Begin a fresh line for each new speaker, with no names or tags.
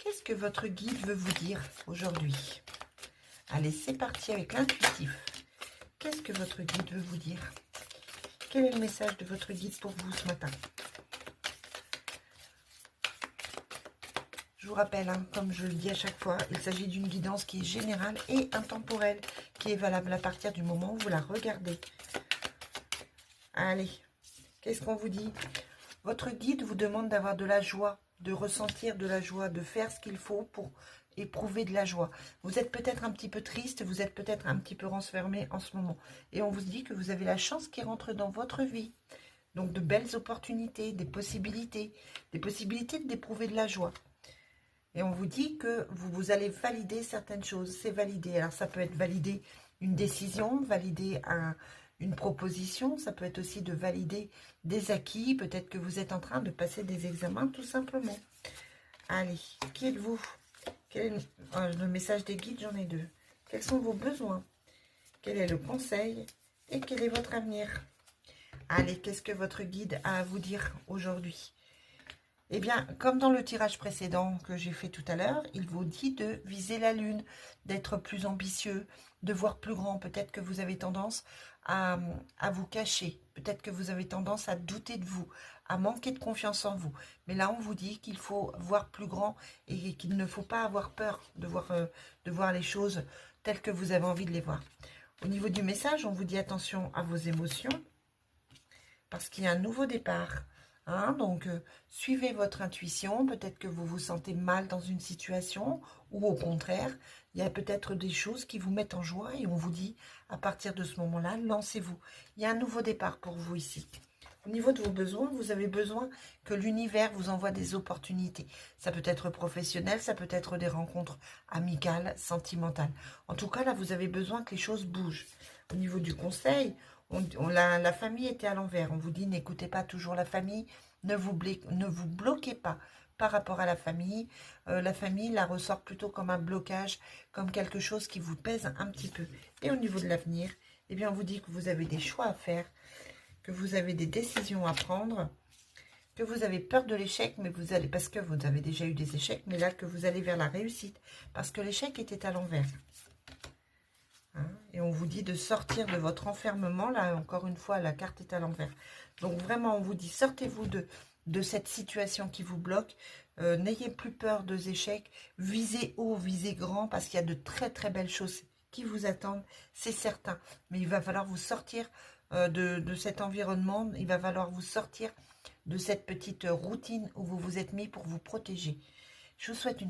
Qu'est-ce que votre guide veut vous dire aujourd'hui? Allez, c'est parti avec l'intuitif. Qu'est-ce que votre guide veut vous dire? Quel est le message de votre guide pour vous ce matin? Je vous rappelle, comme je le dis à chaque fois, il s'agit d'une guidance qui est générale et intemporelle, qui est valable à partir du moment où vous la regardez. Allez, qu'est-ce qu'on vous dit? Votre guide vous demande d'avoir de la joie, de ressentir de la joie, de faire ce qu'il faut pour éprouver de la joie. Vous êtes peut-être un petit peu triste, vous êtes peut-être un petit peu renfermé en ce moment. Et on vous dit que vous avez la chance qui rentre dans votre vie. Donc de belles opportunités, des possibilités d'éprouver de la joie. Et on vous dit que vous allez valider certaines choses. C'est validé. Alors ça peut être valider une décision, valider une proposition. Ça peut être aussi de valider des acquis. Peut-être que vous êtes en train de passer des examens tout simplement. Allez, qui êtes-vous? Quel est le message des guides? J'en ai deux. Quels sont vos besoins? Quel est le conseil? Et quel est votre avenir? Allez, qu'est-ce que votre guide a à vous dire aujourd'hui? Eh bien, comme dans le tirage précédent que j'ai fait tout à l'heure, il vous dit de viser la lune, d'être plus ambitieux, de voir plus grand. Peut-être que vous avez tendance à vous cacher. Peut-être que vous avez tendance à douter de vous, à manquer de confiance en vous. Mais là, on vous dit qu'il faut voir plus grand et qu'il ne faut pas avoir peur de voir les choses telles que vous avez envie de les voir. Au niveau du message, on vous dit attention à vos émotions parce qu'il y a un nouveau départ. Donc, suivez votre intuition. Peut-être que vous vous sentez mal dans une situation ou au contraire, il y a peut-être des choses qui vous mettent en joie et on vous dit, à partir de ce moment-là, lancez-vous. Il y a un nouveau départ pour vous ici. Au niveau de vos besoins, vous avez besoin que l'univers vous envoie des opportunités. Ça peut être professionnel, ça peut être des rencontres amicales, sentimentales. En tout cas, là, vous avez besoin que les choses bougent. Au niveau du conseil, la famille était à l'envers. On vous dit, n'écoutez pas toujours la famille, ne vous bloquez pas par rapport à la famille. La famille la ressort plutôt comme un blocage, comme quelque chose qui vous pèse un petit peu. Et au niveau de l'avenir, eh bien, on vous dit que vous avez des choix à faire, que vous avez des décisions à prendre, que vous avez peur de l'échec, mais vous allez, parce que vous avez déjà eu des échecs, mais là, que vous allez vers la réussite, parce que l'échec était à l'envers. Et on vous dit de sortir de votre enfermement. Là, encore une fois, la carte est à l'envers. Donc, vraiment, on vous dit, sortez-vous de cette situation qui vous bloque. N'ayez plus peur des échecs. Visez haut, visez grand, parce qu'il y a de très, très belles choses qui vous attendent. C'est certain. Mais il va falloir vous sortir de cet environnement. Il va falloir vous sortir de cette petite routine où vous vous êtes mis pour vous protéger. Je vous souhaite une